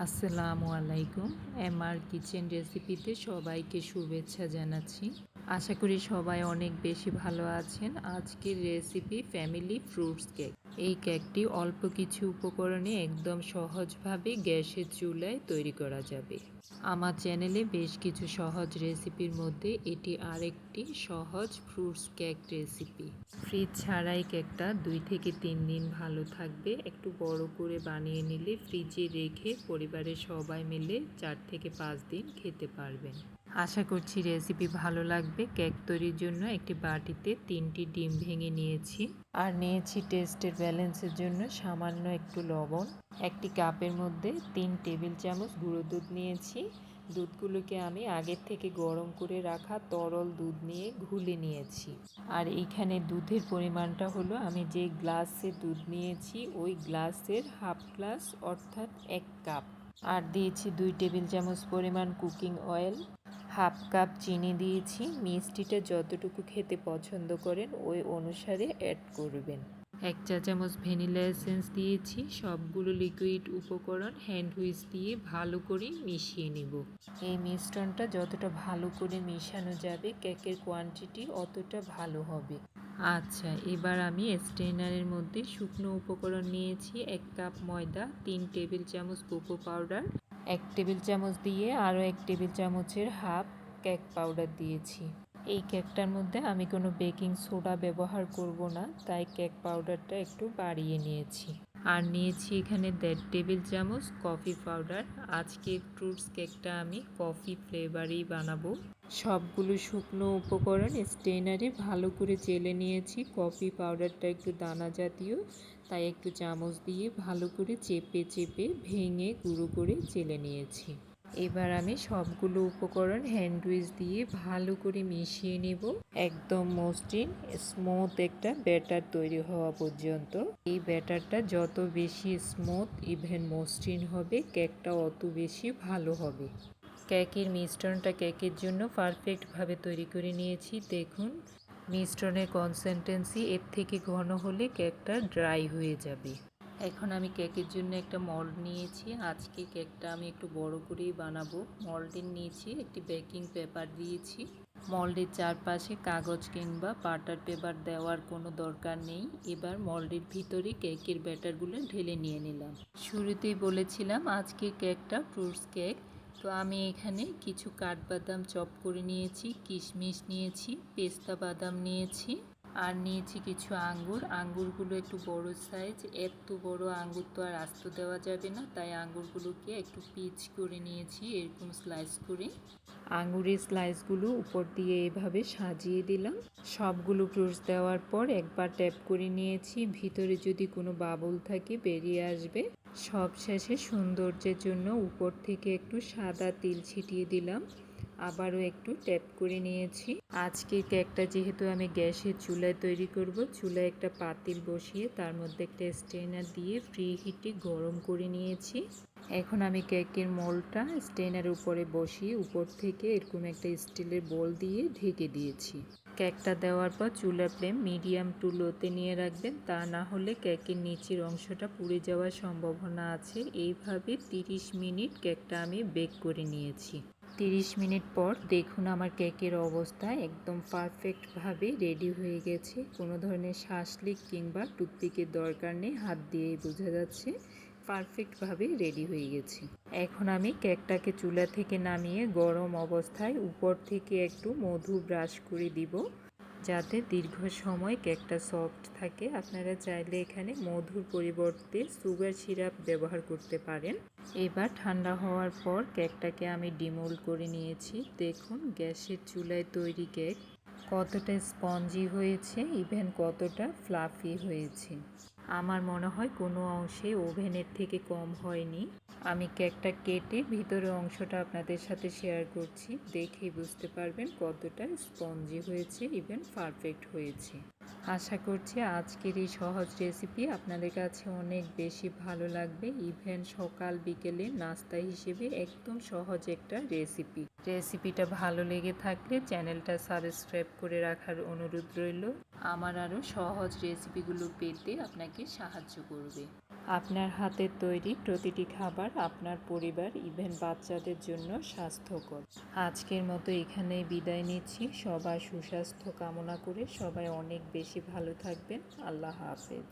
আসসালামু আলাইকুম। MR kitchen রেসিপিতে সবাইকে শুভেচ্ছা জানাচ্ছি। আশা করি সবাই অনেক বেশি ভালো আছেন। আজকের রেসিপি ফ্যামিলি ফ্রুটস কেক। এই কেকটি অল্প কিছু উপকরণে একদম সহজভাবে গ্যাসের চুলায় তৈরি করা যাবে। আমার চ্যানেলে বেশ কিছু সহজ রেসিপির মধ্যে এটি আরেকটি সহজ ফ্রুটস কেক রেসিপি। ফ্রিজ ছাড়াই কেকটা 2 থেকে 3 দিন ভালো থাকবে। একটু বড় করে বানিয়ে নিলে ফ্রিজে রেখে পরিবারের সবাই মিলে 4 থেকে 5 দিন খেতে পারবেন। আশা করছি রেসিপি ভালো লাগবে। কেক তৈরির জন্য একটি বাটিতে 3টি ডিম ভেঙে নিয়েছি আর নিয়েছি টেস্টের ব্যালেন্সের জন্য সামান্য একটু লবণ। একটি কাপের মধ্যে 3 টেবিল চামচ গুঁড়ো দুধ নিয়েছি। দুধগুলোকে আমি আগের থেকে গরম করে রাখা তরল দুধ নিয়ে ঘুলে নিয়েছি। আর এইখানে দুধের পরিমাণটা হলো আমি যে গ্লাসে দুধ নিয়েছি ওই গ্লাসের হাফ গ্লাস অর্থাৎ 1 কাপ। আর দিয়েছি 2 টেবিল চামচ পরিমাণ কুকিং অয়েল, হাফ কাপ চিনি দিয়েছি। মিষ্টিটা যতটুকু খেতে পছন্দ করেন ওই অনুসারে অ্যাড করবেন। 1 চা চামচ ভ্যানিলা এসেন্স দিয়েছি। সবগুলো লিকুইড উপকরণ হ্যান্ড হুইস্ক দিয়ে ভালো করে মিশিয়ে নেব। এই মিশ্রণটা যতটা ভালো করে মেশানো যাবে কেকের কোয়ান্টিটি অতটা ভালো হবে। আচ্ছা, এবার আমি স্ট্রেনারের মধ্যে শুকনো উপকরণ নিয়েছি। 1 কাপ ময়দা, 3 টেবিল চামচ কোকো পাউডার, 1 টেবিল চামচ দিয়ে আরও 1 টেবিল চামচের হাফ কেক পাউডার দিয়েছি। এই কেকটার মধ্যে আমি কোনো বেকিং সোডা ব্যবহার করব না, তাই কেক পাউডারটা একটু বাড়িয়ে নিয়েছি। আর নিয়েছি এখানে 1.5 টেবিল চামচ কফি পাউডার। আজকে ফ্রুটস কেকটা আমি কফি ফ্লেভারেই বানাবো। সবগুলো শুকনো উপকরণ স্ট্রেনারে ভালো করে চেলে নিয়েছি। কফি পাউডারটা একটু দানা জাতীয়, তাই একটু চামচ দিয়ে ভালো করে চেপে চেপে ভেঙে গুঁড়ো করে চেলে নিয়েছি। এবার আমি সবগুলো উপকরণ হ্যান্ড উইস্ক দিয়ে ভালো করে মিশিয়ে নেব একদম মসৃণ স্মুথ একটা ব্যাটার তৈরি হওয়া পর্যন্ত। এই ব্যাটারটা যত বেশি স্মুথ ইভেন মসৃণ হবে কেকটা অত বেশি ভালো হবে। কেকের মিশ্রণটা কেকের জন্য পারফেক্টভাবে তৈরি করে নিয়েছি। দেখুন মিশ্রণের কনসিস্টেন্সি এর থেকে ঘন হলে কেকটা ড্রাই হয়ে যাবে। এখন আমি কেকের জন্য একটা মোল্ড নিয়েছি। আজকে কেকটা আমি একটু বড় করেই বানাবো। মোল্ডের নিয়েছি একটি বেকিং পেপার দিয়েছি। মোল্ডের চারপাশে কাগজ কিংবা বাটার পেপার দেওয়ার কোনো দরকার নেই। এবার মোল্ডের ভিতরে কেকের ব্যাটারগুলো ঢেলে নিয়ে নিলাম। শুরুতেই বলেছিলাম আজকের কেকটা ফ্রুটস কেক, তো আমি এখানে কিছু কাঠবাদাম চপ করে নিয়েছি, কিশমিশ নিয়েছি, পেস্তা বাদাম নিয়েছি আর নিয়েছি কিছু আঙ্গুর। আঙ্গুরগুলো একটু বড় সাইজ, এত বড় আঙ্গুর তো আর আস্ত দেওয়া যাবে না, তাই আঙ্গুরগুলোকে একটু পিচ করে নিয়েছি এরকম স্লাইস করে। আঙ্গুরের স্লাইসগুলো উপর দিয়ে এভাবে সাজিয়ে দিলাম। সবগুলো ফ্রুটস দেওয়ার পর একবার ট্যাপ করে নিয়েছি, ভিতরে যদি কোনো বাবল থাকে বেরিয়ে আসবে। সব শেষে সৌন্দর্যের জন্য উপর থেকে একটু সাদা তিল ছিটিয়ে দিলাম, আবারও একটু ট্যাপ করে নিয়েছি। আজকে কেকটা যেহেতু আমি গ্যাসের চুলায় তৈরি করব, চুলায় একটা পাতিল বসিয়ে তার মধ্যে একটা স্ট্রেনার দিয়ে ফ্রি হিটে গরম করে নিয়েছি। এখন আমি কেকের মোল্ডটা স্ট্রেনারের উপরে বসিয়ে উপর থেকে এরকম একটা স্টিলের বোল দিয়ে ঢেকে দিয়েছি। কেকটা দেওয়ার পর চুলার ফ্লেম মিডিয়াম টু লোতে নিয়ে রাখবেন, তা না হলে কেকের নিচের অংশটা পুড়ে যাওয়ার সম্ভাবনা আছে। এইভাবে 30 মিনিট কেকটা আমি বেক করে নিয়েছি। 30 মিনিট পর দেখুন আমার কেকের অবস্থা একদম পারফেক্টভাবে রেডি হয়ে গেছে। কোনো ধরনের শ্বাসলিক কিংবা টুথপিকের দরকার নেই, হাত দিয়েই বোঝা যাচ্ছে পারফেক্টভাবে রেডি হয়ে গেছে। এখন আমি কেকটাকে চুলা থেকে নামিয়ে গরম অবস্থায় উপর থেকে একটু মধু ব্রাশ করে দিব, যাতে দীর্ঘ সময় কেকটা সফট থাকে। আপনারা চাইলে এখানে মধুর পরিবর্তে সুগার সিরাপ ব্যবহার করতে পারেন। এবার ঠান্ডা হওয়ার পর কেকটাকে আমি ডিমোল্ড করে নিয়েছি। দেখুন গ্যাসের চুলায় তৈরি কেক কতটা স্পঞ্জি হয়েছে, ইভেন কতটা ফ্লাফি হয়েছে। আমার মনে হয় কোনো অংশে ওভেনের থেকে কম হয়নি। আমি কেকটা কেটে ভিতরের অংশটা আপনাদের সাথে শেয়ার করছি, দেখেই বুঝতে পারবেন কতটা স্পঞ্জি হয়েছে, ইভেন পারফেক্ট হয়েছে। আশা করছি আজকের এই সহজ রেসিপি আপনাদের কাছে অনেক বেশি ভালো লাগবে। ইভেন সকাল বিকেলে নাস্তা হিসেবে একদম সহজ একটা রেসিপিটা ভালো লেগে থাকলে চ্যানেলটা সাবস্ক্রাইব করে রাখার অনুরোধ রইল। আমার আরও সহজ রেসিপিগুলো পেতে আপনাকে সাহায্য করবে। আপনার হাতের তৈরি প্রতিটি খাবার আপনার পরিবার ইভেন বাচ্চাদের জন্য স্বাস্থ্যকর। আজকের মতো এখানেই বিদায় নিচ্ছি। সবার সুস্বাস্থ্য কামনা করে সবাই অনেক বেশি ভালো থাকবেন। আল্লাহ হাফেজ।